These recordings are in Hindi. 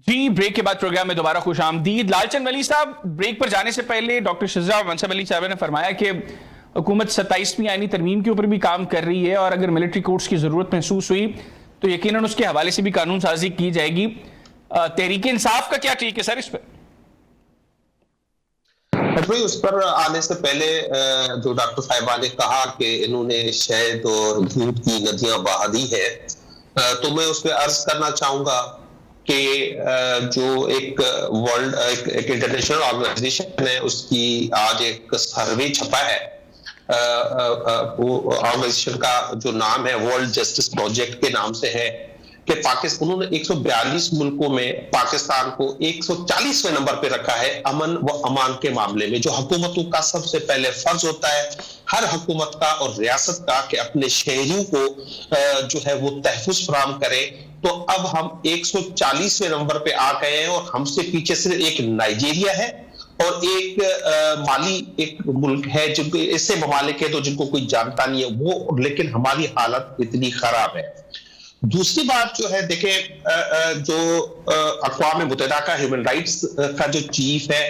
जी, ब्रेक के बाद प्रोग्राम में दोबारा खुश आमदीद। लालचंद वली साहब, ब्रेक पर जाने से पहले डॉक्टर शिजा और मनसब अली साहब ने फरमाया कि हुकूमत 27वीं आईनी तरमीम के ऊपर भी काम कर रही है और अगर मिलिट्री कोर्ट्स की जरूरत महसूस हुई तो यकीनन उसके हवाले से भी कानून साजी की जाएगी। तहरीक इंसाफ का क्या ठीक है सर इस पर? भाई, उस पर आने से पहले जो डॉक्टर साहिबा ने कहा कि इन्होंने शहद और दूध की नदियां बहा दी है, तो मैं उस पर अर्ज करना चाहूंगा कि जो एक वर्ल्ड एक इंटरनेशनल ऑर्गेनाइजेशन है, उसकी आज एक सर्वे छपा है। वो ऑर्गेनाइजेशन का जो नाम है वर्ल्ड जस्टिस प्रोजेक्ट के नाम से है कि पाकिस्तान, उन्होंने 142 मुल्कों में पाकिस्तान को 140वें नंबर पे रखा है अमन व अमान के मामले में। जो हुकूमतों का सबसे पहले फर्ज होता है, हर हुकूमत का और रियासत का, कि अपने शहरियों को जो है वो तहफुज फराहम करे। तो अब हम 140वें नंबर पे आ गए हैं और हमसे पीछे सिर्फ एक नाइजीरिया है और एक माली एक मुल्क है, जिनको ऐसे ममालिक है तो जिनको कोई जानता नहीं है वो, लेकिन हमारी हालत इतनी खराब है। दूसरी बात जो है, देखें, जो अक़वाम मुत्तहिदा का ह्यूमन राइट्स का जो चीफ है,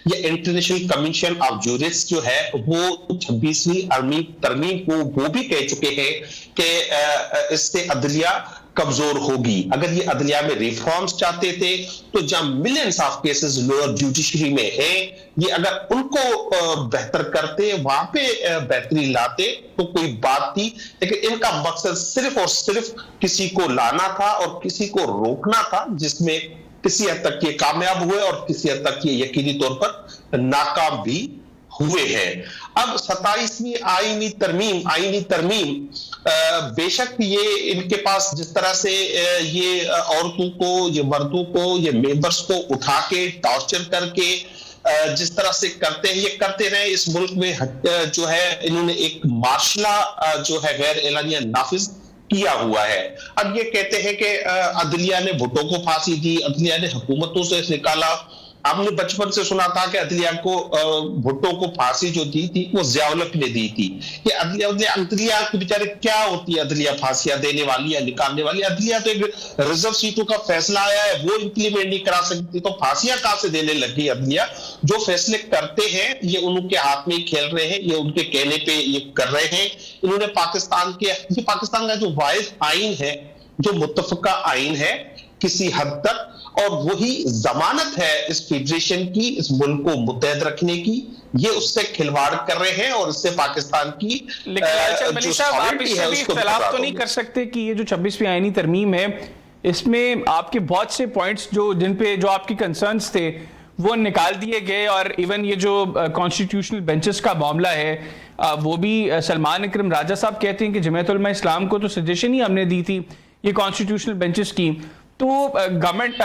ये इंटरनेशनल कमीशन ऑफ जूरिस्ट जो है, वो 26वीं आईनी तरमीम को वो भी कह चुके हैं कि इससे अदलिया कमजोर होगी। अगर ये अदलिया में रिफॉर्म्स चाहते थे तो जहां millions of cases lower judiciary में है, ये अगर उनको बेहतर करते, वहां पे बेहतरी लाते तो कोई बात थी। लेकिन इनका मकसद सिर्फ और सिर्फ किसी को लाना था और किसी को रोकना था, जिसमें किसी हद तक ये कामयाब हुए और किसी हद तक ये यकीनी तौर पर नाकाम भी हुए हैं। अब 27वीं आईनी तरमीम बेशक ये इनके पास जिस तरह से ये औरतों को, ये मर्दों को, ये मेंबर्स को उठा के टॉर्चर करके जिस तरह से करते हैं, ये करते रहे। इस मुल्क में जो है इन्होंने एक मार्शला जो है गैर एलानिया नाफिज किया हुआ है। अब ये कहते हैं कि अदलिया ने भुट्टो को फांसी दी, अदलिया ने हुकूमतों से निकाला। आपने बचपन से सुना था कि अदलिया को, भुट्टो को फांसी जो दी थी वो ज़िया-उल-हक ने दी थी। ये अदलिया के बेचारे क्या होती है, अदलिया फांसियां देने वाली या निकालने वाली? अदलिया तो एक रिजर्व सीटों का फैसला आया है वो इंप्लीमेंट नहीं करा सकती, तो फांसियां कहां से देने लगी अदलिया? जो फैसले करते हैं ये उनके हाथ में ही खेल रहे हैं, ये उनके कहने पे ये कर रहे हैं। इन्होंने पाकिस्तान का जो वाहिद आइन है, जो मुत्तफका आइन है किसी हद तक, और वही जमानत है इस फेडरेशन की, इस मुल्क को मुत्तहद रखने की, ये उससे खिलवाड़ कर रहे हैं और इससे पाकिस्तान की जो सॉवरेनिटी है उसको इख्तिलाफ तो नहीं कर सकते कि ये जो 26वीं आईनी तरमीम है, इसमें आपके बहुत से पॉइंट्स जो आपकी कंसर्न्स थे वो निकाल दिए गए। और इवन ये जो कॉन्स्टिट्यूशनल बेंचेस का मामला है, वो भी सलमान इकरम राजा साहब कहते हैं कि जमात उलमा इस्लाम को तो सजेशन ही हमने दी थी ये कॉन्स्टिट्यूशनल बेंचेस की। तो गवर्नमेंट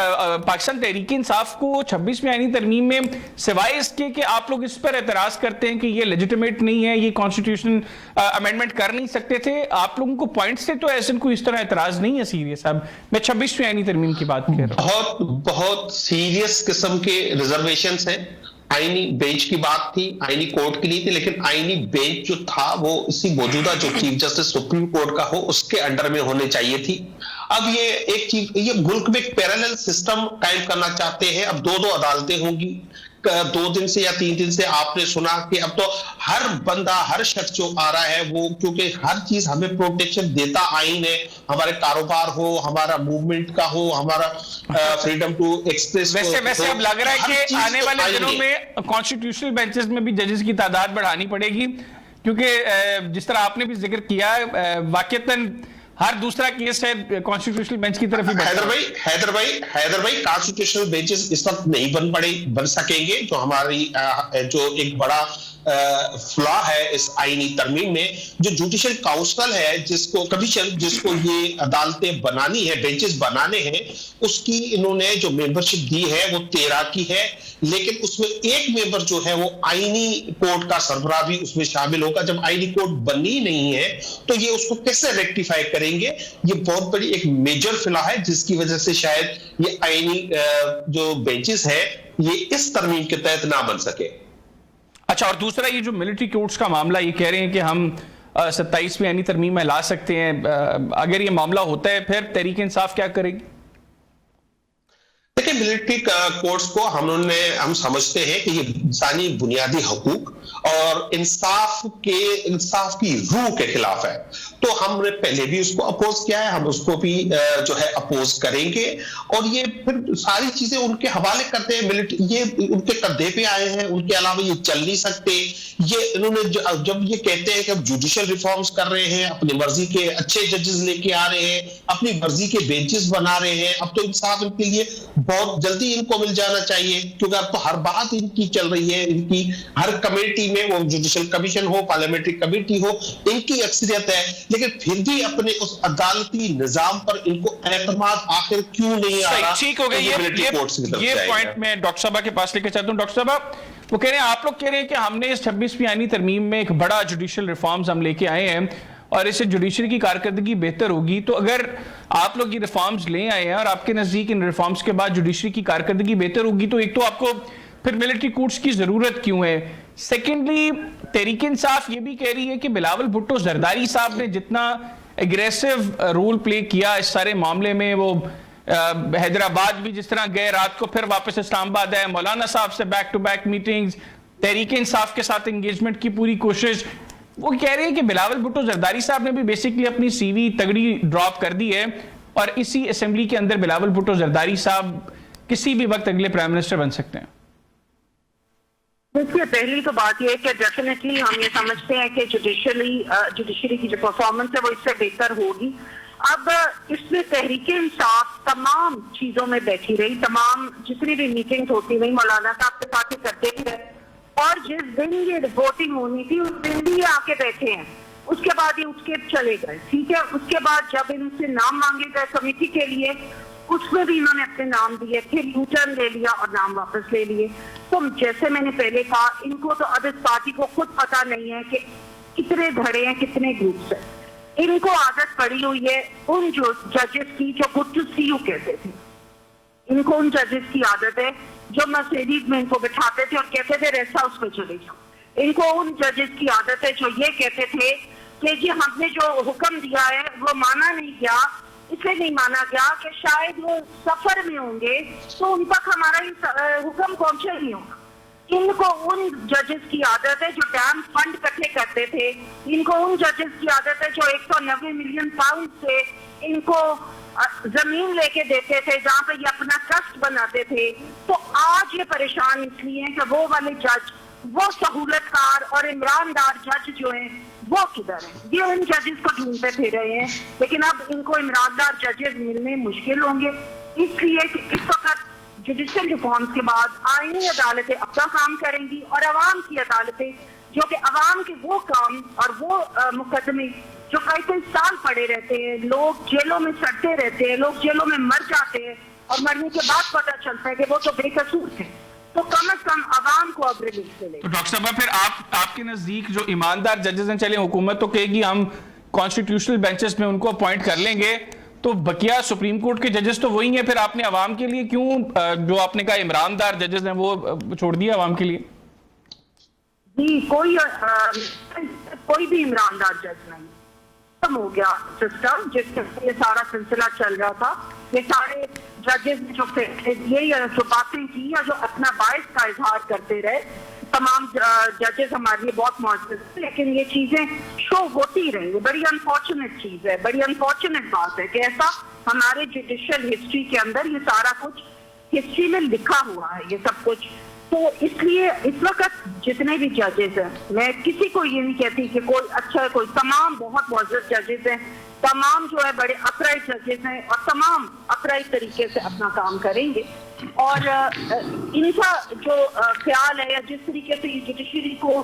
पाकिस्तान तहरीक इंसाफ को 26वीं आईनी तरमीम में, सिवाय इसके कि आप लोग इस पर एतराज करते हैं कि ये लेजिटिमेट नहीं है, ये कॉन्स्टिट्यूशन अमेंडमेंट कर नहीं सकते थे, आप लोगों को पॉइंट से तो ऐसे कोई इस तरह एतराज नहीं है सीरियस? साहब, मैं 26वीं आईनी तरमीम की बात कर रहा हूं। बहुत सीरियस किस्म के रिजर्वेशंस हैं। आईनी बेंच की बात थी, आईनी कोर्ट की नहीं थी, लेकिन आईनी बेंच जो था वो इसी मौजूदा जो चीफ जस्टिस सुप्रीम कोर्ट का हो उसके अंडर में होने चाहिए थी। अब ये एक चीज, ये मुल्क में एक पैरेलल सिस्टम कायम करना चाहते हैं। अब दो अदालतें होंगी। 2 दिन से या 3 दिन से आपने सुना कि अब तो हर बंदा, हर शख्स जो आ रहा है वो, क्योंकि हर चीज हमें प्रोटेक्शन देता आइन है, हमारे कारोबार हो, हमारा मूवमेंट का हो, हमारा फ्रीडम टू एक्सप्रेस। वैसे अब लग रहा है कि आने वाले दिनों में कॉन्स्टिट्यूशनल बेंचेस में भी जजेस की तादाद बढ़ानी पड़ेगी, क्योंकि जिस तरह आपने भी जिक्र किया है, वाकईतन हर दूसरा केस है कॉन्स्टिट्यूशनल बेंच की तरफ ही। हैदर भाई कॉन्स्टिट्यूशनल बेंचेस इस वक्त नहीं बन सकेंगे। जो हमारी जो एक बड़ा फ्लॉ है इस आईनी तरमीम में, जो जुडिशियल काउंसिल है, जिसको ये अदालतें बनानी है, बेंचेस बनाने हैं, उसकी इन्होंने जो मेंबरशिप दी है वो 13 की है। लेकिन उसमें एक मेंबर जो है वो आईनी कोर्ट का सरबराह भी उसमें शामिल होगा। जब आईनी कोर्ट बनी नहीं है तो ये उसको कैसे रेक्टिफाई करेंगे? ये बहुत बड़ी एक मेजर फिला है, जिसकी वजह से शायद ये आईनी जो बेंचेस है ये इस तरमीम के तहत ना बन सके। अच्छा, और दूसरा ये जो मिलिट्री कोर्ट्स का मामला, ये कह रहे हैं कि हम 27वीं आईनी तरमीम में ला सकते हैं। अगर ये मामला होता है फिर तहरीक इंसाफ क्या करेगी? देखिए, मिलिट्री कोर्ट्स को हम समझते हैं कि ये इंसानी बुनियादी हकूक और इंसाफ की रूह के खिलाफ है। तो हमने पहले भी उसको अपोज किया है, हम उसको भी जो है अपोज करेंगे, और ये फिर सारी चीजें उनके हवाले करते हैं। मिलिट्री ये उनके कंधे पे आए हैं, उनके अलावा ये चल नहीं सकते। ये इन्होंने जब ये कहते हैं कि अब जुडिशियल रिफॉर्म्स कर रहे हैं, अपनी मर्जी के अच्छे जजेस लेके आ रहे हैं, अपनी मर्जी के बेंचेस बना रहे हैं, अब तो इंसाफ इनके लिए बहुत जल्दी इनको मिल जाना चाहिए, क्योंकि अब तो हर बात इनकी चल रही है। इनकी हर कमेटी में, वो जुडिशियल कमीशन हो, पार्लियामेंट्री कमेटी हो, इनकी अक्सरियत है, लेकिन फिर भी अपने उस अदालती निजाम पर इनको एतमाद आखिर क्यों नहीं आ रहा? ठीक हो गया ये पॉइंट मैं डॉक्टर साहब के पास लेके चाहता हूं। डॉक्टर साहब, वो कह रहे हैं, आप लोग कह रहे हैं कि हमने इस 26वीं आईनी तरमीम में एक बड़ा जुडिशियल रिफॉर्म्स हम लेके आए हैं और इससे जुडिशरी की कारकर्दगी बेहतर होगी। तो अगर आप लोग ये रिफॉर्म्स ले आए हैं और आपके नजदीक इन रिफॉर्म्स के बाद जुडिशरी की कारकर्दगी बेहतर होगी, तो एक तो आपको फिर मिलिट्री कोर्ट्स की जरूरत क्यों है? सेकेंडली, तहरीक इंसाफ ये भी कह रही है कि बिलावल भुट्टो जरदारी साहब ने जितना एग्रेसिव रोल प्ले किया इस सारे मामले में, वो हैदराबाद भी जिस तरह गए, रात को फिर वापस इस्लामाबाद आए, मौलाना साहब से back to back meetings, Tehreek Insaf के साथ एंगेजमेंट की पूरी कोशिश, वो कह रहे हैं कि बिलावल भुट्टो जरदारी साहब ने भी बेसिकली अपनी सीवी तगड़ी ड्रॉप कर दी है और इसी असेंबली के अंदर बिलावल भुट्टो जरदारी साहब किसी भी वक्त अगले प्राइम मिनिस्टर बन सकते हैं। देखिए, पहली तो बात यह है कि डेफिनेटली हम ये समझते हैं कि जुडिशरी की जो परफॉर्मेंस है वो इससे बेहतर होगी। अब इसमें तहरीक इंसाफ तमाम चीजों में बैठी रही, तमाम जितनी भी मीटिंग्स होती रही, मौलाना साहब से बातें करते ही रहे, और जिस दिन ये वोटिंग होनी थी उस दिन भी ये आके बैठे हैं, उसके बाद ये उठ के चले गए। ठीक है, उसके बाद जब इनसे नाम मांगे गए कमेटी के लिए, उसमें भी इन्होंने अपने नाम दिए, फिर यूटर्न ले लिया और नाम वापस ले लिए। तो जैसे मैंने पहले कहा, इनको तो अब इस पार्टी को खुद पता नहीं है कि कितने धड़े हैं, कितने ग्रुप्स हैं। इनको आदत पड़ी हुई है उन जो जजेस की जो गुड टू सी यू कहते थे। इनको उन जजेस की आदत है जो मर्सिडीज में इनको बिठाते थे और कहते थे रेस्ट हाउस में चले जाओ। इनको उन जजेस की आदत है जो ये कहते थे कि जी हमने जो हुक्म दिया है वो माना नहीं गया, इसलिए नहीं माना गया कि शायद वो सफर में होंगे तो उन तक हमारा हुक्म पहुंचे नहीं होगा। इनको उन जजेस की आदत है जो डैम फंड इकट्ठे करते थे। इनको उन जजेस की आदत है जो 190 मिलियन पाउंड से इनको जमीन लेके देते थे जहां पे ये अपना ट्रस्ट बनाते थे। तो आज ये परेशान इसलिए हैं कि वो वाले जज, वो सहूलतकार और ईमानदार जज जो हैं वो किधर हैं? ये इन जजेस को ढूंढते फिर रहे हैं, लेकिन अब इनको ईमानदार जजेस मिलने मुश्किल होंगे। इसलिए कि इस वक्त जुडिशियल रिफॉर्म्स के बाद आईनी अदालतें अपना काम करेंगी और अवाम की अदालतें, जो कि अवाम के वो काम और वो मुकदमे जो कई साल पड़े रहते हैं, लोग जेलों में सड़ते रहते हैं, लोग जेलों में मर जाते हैं और मरने के बाद पता चलता है कि वो तो बेकसूर थे, तो कम से कम अवाम को अब रिलीफ मिले। तो डॉक्टर साहब, फिर आपके नजदीक जो ईमानदार जजेस हैं, चले हुकूमत तो कहेगी हम कॉन्स्टिट्यूशनल बेंचेस में उनको अपॉइंट कर लेंगे, तो बकिया सुप्रीम कोर्ट के जजेस तो वही हैं, फिर आपने अवाम के लिए क्यों जो आपने कहा ईमानदार जजेस हैं वो छोड़ दिया अवाम के लिए? जी, कोई भी ईमानदार जज नहीं। खत्म हो गया सिस्टम जिससे ये सारा सिलसिला चल रहा था। ये सारे जजेस जो जो बातें की या जो अपना बायस का इजहार करते रहे, तमाम जजेस हमारे लिए बहुत मौजूद थे, लेकिन ये चीजें शो होती रही। बड़ी अनफॉर्चुनेट चीज है, बड़ी अनफॉर्चुनेट बात है कि ऐसा हमारे जुडिशियल हिस्ट्री के अंदर ये सारा कुछ हिस्ट्री में लिखा हुआ है ये सब कुछ। तो इसलिए इस वक्त जितने भी जजेस हैं, मैं किसी को ये नहीं कहती कि कोई अच्छा है, कोई तमाम बहुत मौजूद जजेस हैं, तमाम जो है बड़े अपराइट जजेस हैं और तमाम अपराइट तरीके से अपना काम करेंगे। और इनका जो ख्याल है या जिस तरीके से ये जुडिशरी को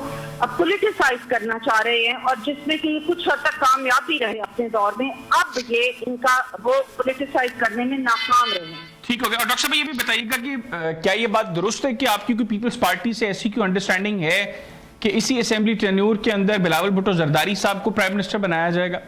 पॉलिटिसाइज करना चाह रहे हैं और जिसमें कि कुछ हद तक कामयाब भी रहे अपने दौर में, अब ये इनका वो पॉलिटिसाइज करने में नाकाम रहे हैं। ठीक हो गया। और डॉक्टर साहब, ये भी बताइएगा कि क्या ये बात दुरुस्त है कि आपकी कोई पीपल्स पार्टी से ऐसी कोई अंडरस्टैंडिंग है कि इसी असेंबली टेन्योर के अंदर बिलावल भुट्टो जरदारी साहब को प्राइम मिनिस्टर बनाया जाएगा?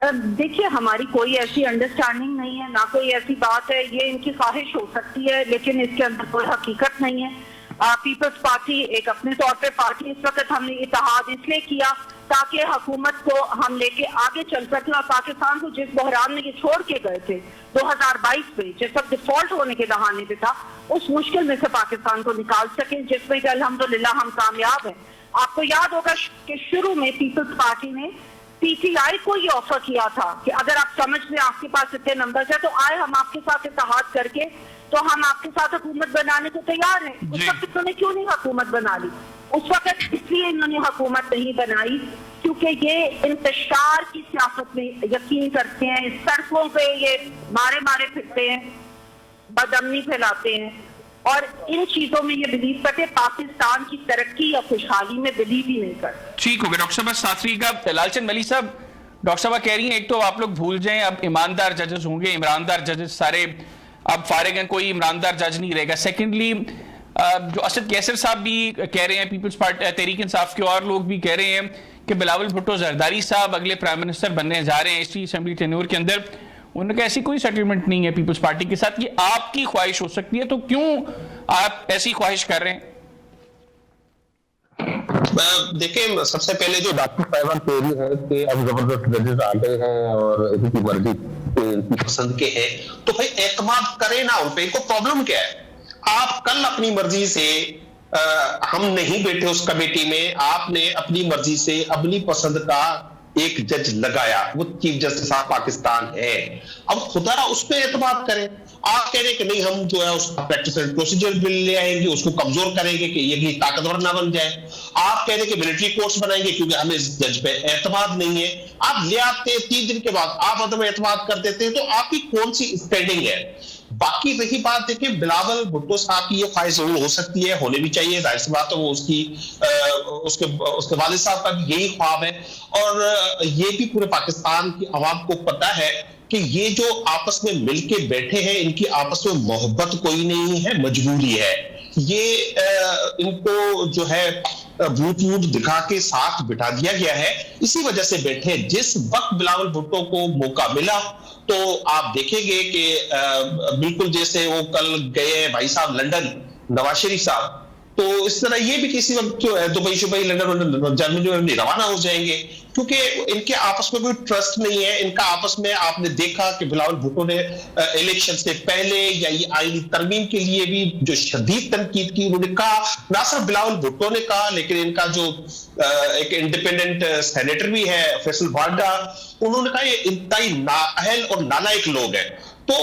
देखिए, हमारी कोई ऐसी अंडरस्टैंडिंग नहीं है, ना कोई ऐसी बात है। ये इनकी ख्वाहिश हो सकती है, लेकिन इसके अंदर कोई हकीकत नहीं है। पीपल्स पार्टी एक अपने तौर पे पार्टी, इस वक्त हमने इत्तेहाद इसलिए किया ताकि हुकूमत को हम लेके आगे चल सकें और पाकिस्तान को जिस बहरान में ये छोड़ के गए थे 2022 में, जिस वक्त डिफॉल्ट होने के दहाने पे था, उस मुश्किल में से पाकिस्तान को निकाल सकें, जिसमें कि अल्हम्दुलिल्लाह हम कामयाब हैं। आपको याद होगा कि शुरू में पीपल्स पार्टी ने पीटीआई को ये ऑफर किया था कि अगर आप समझ लें आपके पास इतने नंबर है तो आए हम आपके साथ इत्तेहाद करके तो हम आपके साथ हुकूमत बनाने को तैयार हैं। उस वक्त इन्होंने क्यों नहीं हुकूमत बना ली? उस वक्त इसलिए इन्होंने हुकूमत नहीं बनाई क्योंकि ये इंतशार की सियासत में यकीन करते हैं, सड़कों पे ये मारे फिरते हैं, बदअमनी फैलाते हैं और इन चीजों में ये बिलीव करते, पाकिस्तान की तरक्की या खुशहाली में बिलीव ही नहीं करते। ठीक हो गया डॉक्टर साहब, साथ ही का लालचंद मलिक साहब, डॉक्टर साहब कह रही हैं एक तो आप लोग भूल जाएं अब ईमानदार जजेस होंगे, ईमानदार जजेस सारे अब फारिग हैं, कोई ईमानदार जज नहीं रहेगा। सेकेंडली जो असद कैसर साहब भी कह रहे हैं, पीपल्स पार्टी तहरीक इंसाफ के और लोग भी कह रहे हैं कि बिलावल भुट्टो जरदारी साहब अगले प्राइम मिनिस्टर बनने जा रहे हैं इसी असेंबली टेन्योर के अंदर। उन्होंने कहा ऐसी कोई सेटलमेंट नहीं है पीपल्स पार्टी के साथ, ये आपकी ख्वाहिश हो सकती है, तो क्यों आप ऐसी ख्वाहिश कर रहे हैं? देखिए, सबसे पहले जो डॉक्टर साहिबान कह रही है कि अब जबरदस्त जजेस आ गए हैं और इनकी मर्जी पसंद के हैं, तो भाई एतमाद करें ना उन पे, इनको प्रॉब्लम क्या है? आप कल अपनी मर्जी से हम नहीं बैठे उस कमेटी में, आपने अपनी मर्जी से अपनी पसंद का एक जज लगाया, वो चीफ जस्टिस ऑफ पाकिस्तान है। अब खुदा उस पर एतमाद करें। आप कह रहे हैं कि नहीं हम जो है उसका प्रैक्टिस एंड प्रोसीजर बिल ले आएंगे, उसको कमजोर करेंगे कि ये ताकतवर ना बन जाए। आप कह रहे हैं कि मिलिट्री कोर्ट्स बनाएंगे क्योंकि हमें इस जज पे एतमाद नहीं है। आप ले आते 3 दिन के बाद आप अदम एतमाद कर देते हैं, तो आपकी कौन सी स्टैंडिंग है? बाकी रही बात देखिए, बिलावल भुट्टो साहब की ये ख्वाहिश जरूर हो सकती है, होने भी चाहिए, जाहिर सी बात है, वो उसके वालिद साहब का भी यही ख्वाब है और ये भी पूरे पाकिस्तान की आवाम को पता है कि ये जो आपस में मिलके बैठे हैं, इनकी आपस में मोहब्बत कोई नहीं है, मजबूरी है। ये इनको जो है भूत दिखा के साथ बिठा दिया गया है, इसी वजह से बैठे। जिस वक्त बिलावल भुट्टो को मौका मिला तो आप देखेंगे कि बिल्कुल जैसे वो कल गए भाई साहब लंदन, नवाज शरीफ साहब, तो इस तरह ये भी किसी वक्त जो है दुबई शुबई लंदन जर्मनी में रवाना हो जाएंगे, क्योंकि इनके आपस में कोई ट्रस्ट नहीं है। इनका आपस में आपने देखा कि बिलावल भुट्टो ने इलेक्शन से पहले या ये आईनी तरमीम के लिए भी जो शदीद तनकीद की, उन्होंने कहा, ना सिर्फ बिलावल भुट्टो ने कहा लेकिन इनका जो एक इंडिपेंडेंट सेनेटर भी है फैसल वाडा, उन्होंने कहा ये इंतहाई नाअहल और नालायक लोग हैं, तो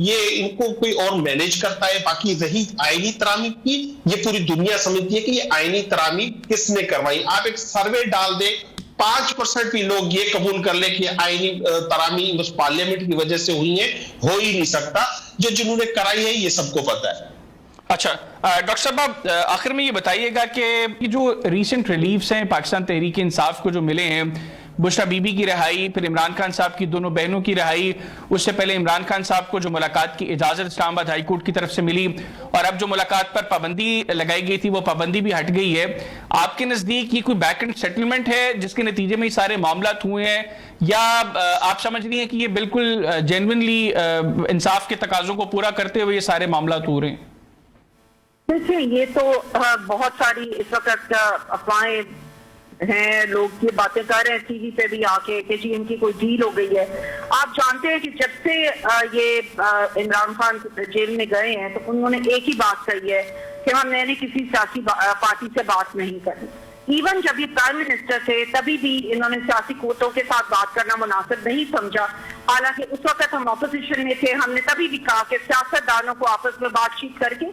ये इनको कोई और मैनेज करता है। बाकी रही आईनी तरामी की, ये पूरी दुनिया समझती है कि ये आईनी तरामी किसने करवाई। आप एक सर्वे डाल दे, 5% भी लोग ये कबूल कर ले कि आईनी तरामी बस पार्लियामेंट की वजह से हुई है, हो ही नहीं सकता। जो जिन्होंने कराई है ये सबको पता है। अच्छा डॉक्टर साहब, आप आखिर में ये बताइएगा कि जो रीसेंट रिलीफ्स हैं पाकिस्तान तहरीक इंसाफ को जो मिले हैं, बुशरा बीबी की रिहाई, फिर इमरान खान साहब की दोनों बहनों की रिहाई, उससे पहले इमरान खान साहब को जो मुलाकात की इजाजत इस्लामाबाद हाई कोर्ट की तरफ से मिली, और अब जो मुलाकात पर पाबंदी लगाई गई थी वो पाबंदी भी हट गई है। आपके नजदीक ये कोई बैक एंड सेटलमेंट है जिसके नतीजे में ये सारे मामला हुए हैं, या आप समझ रही हैं कि ये बिल्कुल जेन्युइनली इंसाफ के तकाजों को पूरा करते हुए ये सारे मामला हो रहे हैं? देखिए, ये तो बहुत सारी इस वक्त अफवाहें हैं, लोग ये बातें कर रहे हैं टीवी पे भी आके कि जी इनकी कोई डील हो गई है। आप जानते हैं कि जब से ये इमरान खान जेल में गए हैं तो उन्होंने एक ही बात कही है कि हमने किसी सियासी पार्टी से बात नहीं करी। इवन जब ये प्राइम मिनिस्टर थे तभी भी इन्होंने सियासी कोतों के साथ बात करना मुनासिब नहीं समझा। हालांकि उस वक्त हम ऑपोजिशन में थे, हमने तभी भी कहा कि सियासतदानों को आपस में बातचीत करके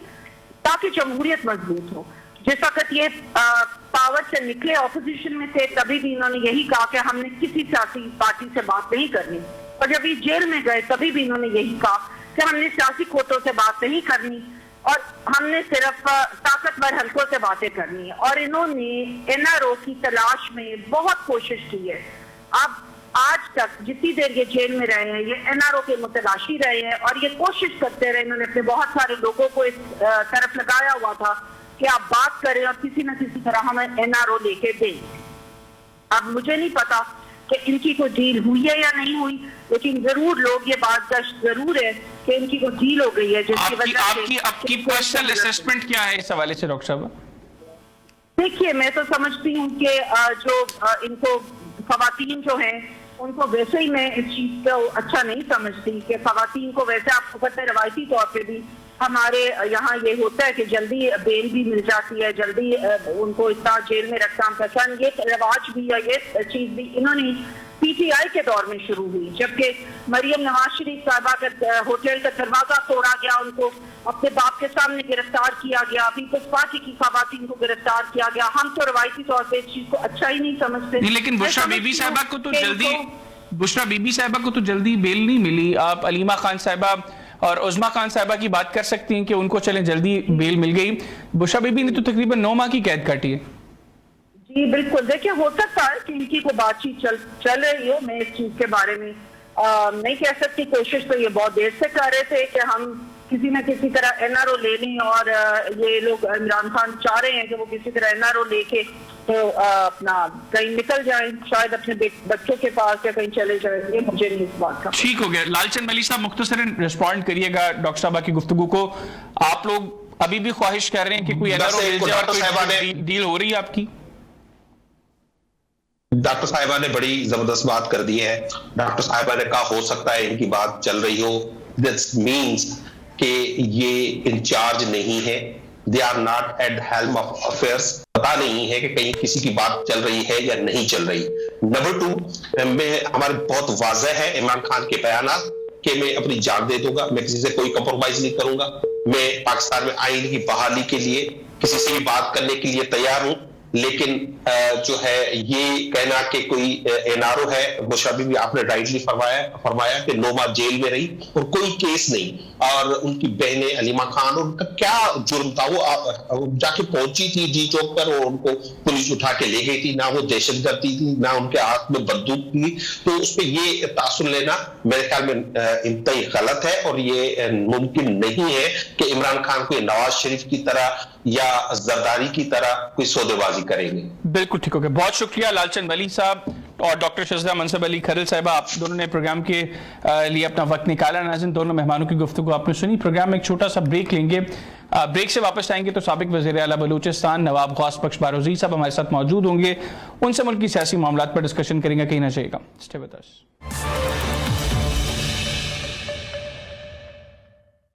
ताकि जमहूरियत मजबूत हो। जिस वक्त ये पावर से निकले ऑपोजिशन में थे तभी भी इन्होंने यही कहा कि हमने किसी सियासी पार्टी से बात नहीं करनी, और जब ये जेल में गए तभी भी इन्होंने यही कहा कि हमने सियासी कोतों से बात नहीं करनी और हमने सिर्फ ताकतवर हल्कों से बातें करनी है। और इन्होंने एनआरओ की तलाश में बहुत कोशिश की है। अब आज तक जितनी देर ये जेल में रहे हैं ये एनआरओ के मुतलाशी रहे हैं और ये कोशिश करते रहे। इन्होंने अपने बहुत सारे लोगों को इस तरफ लगाया हुआ था कि आप बात करें और किसी न किसी तरह हमें एनआरओ लेके दें। अब मुझे नहीं पता कि इनकी कोई डील हुई है या नहीं हुई, लेकिन जरूर लोग ये बात जरूर है कि इनकी कोई डील हो गई है जिसकी वजह से। आपकी पर्सनल असेसमेंट क्या है इस हवाले से डॉक्टर साहब? देखिए, मैं तो समझती हूँ कि जो इनको खवातीन जो हैं उनको वैसे ही मैं इस चीज को अच्छा नहीं समझती कि खवातीन को, वैसे आपको पता है रवायती तौर पे भी हमारे यहाँ ये होता है कि जल्दी बेल भी मिल जाती है, जल्दी उनको इतना जेल में रखना पसंद, ये रिवाज भी है, ये चीज भी इन्होंने पीटीआई के दौर में शुरू हुई, जबकि मरियम नवाज शरीफ साहबा का होटल का दरवाजा तोड़ा गया, उनको अपने बाप के सामने गिरफ्तार किया गया, पीपल्स पार्टी की खवातीन को गिरफ्तार किया गया। हम तो रवायती तौर पर इस चीज को अच्छा ही नहीं समझते। लेकिन बुशरा बीबी साहबा को तो जल्दी बेल नहीं मिली। आप अलीमा खान साहबा और उज़मा खान साहबा की बात कर सकती हैं कि उनको चले जल्दी बेल मिल गई। बुशरा बीबी ने तो तकरीबन 9 माह की कैद काटी है। जी बिल्कुल, देखिए हो सकता है कि इनकी कोई बातचीत चल रही हो, मैं इस चीज के बारे में नहीं कह सकती। कोशिश तो ये बहुत देर से कर रहे थे कि हम किसी न किसी तरह एनआरओ ले लें, और ये लोग इमरान खान चाह रहे हैं कि वो किसी तरह एनआरओ लेके तो अपना कहीं निकल जाएं, शायद अपने बच्चों के पास या कहीं चले जाएं। ये मुझे नहीं इस बात का। ठीक हो गया। लालचंद मलिक साहब मुख्तसरन रिस्पॉन्ड करिएगा डॉक्टर साहबा की गुफ्तगू को। आप लोग अभी भी ख्वाहिश कर रहे हैं कि कोई एनआरओ मिल जाए और कोई डील हो रही है आपकी? डॉक्टर साहिबा ने बड़ी जबरदस्त बात कर दी है। डॉक्टर साहिबा ने कहा हो सकता है इनकी बात चल रही हो, दिस मीन्स कि ये इंचार्ज नहीं है, they are not at helm of affairs. पता नहीं है कि कहीं किसी की बात चल रही है या नहीं चल रही। नंबर 2 में हमारे बहुत वाज़ेह है इमरान खान के बयानात कि मैं अपनी जान दे दूंगा, मैं किसी से कोई कंप्रोमाइज नहीं करूंगा, मैं पाकिस्तान में आइन की बहाली के लिए किसी से भी बात करने के लिए तैयार हूं। लेकिन जो है ये कहना कि कोई एनआरओ है, बुशरा बीबी आपने राइटली फरमाया कि 9 माह जेल में रही और कोई केस नहीं, और उनकी बहनें अलीमा खान, उनका क्या जुर्म था? वो जाके पहुंची थी जी चौक पर और उनको पुलिस उठा के ले गई थी, ना वो दहशतगर्दी थी ना उनके हाथ में बंदूक थी। तो उस पर ये तासुर लेना मेरे ख्याल में इंतई गलत है, और ये मुमकिन नहीं है कि इमरान खान को नवाज शरीफ की तरह या जरदारी की तरह कोई सौदेबाजी करेंगे। बिल्कुल ठीक हो गया। बहुत शुक्रिया लालचंद वली साहब और डॉक्टर शज़दा मनसब अली खरल साहिबा, आप दोनों ने प्रोग्राम के लिए अपना वक्त निकाला। नाज़रीन, दोनों मेहमानों की गुफ्तगू आपने सुनी। प्रोग्राम में एक छोटा सा ब्रेक लेंगे। ब्रेक से वापस आएंगे तो साबिक वज़ीर आला बलूचिस्तान नवाब गौस बख्श बारोज़ी साहब हमारे साथ मौजूद होंगे। उनसे मुल्क की सियासी मामलात पर डिस्कशन करेंगे। कहीं ना जाइएगा, स्टे विद अस।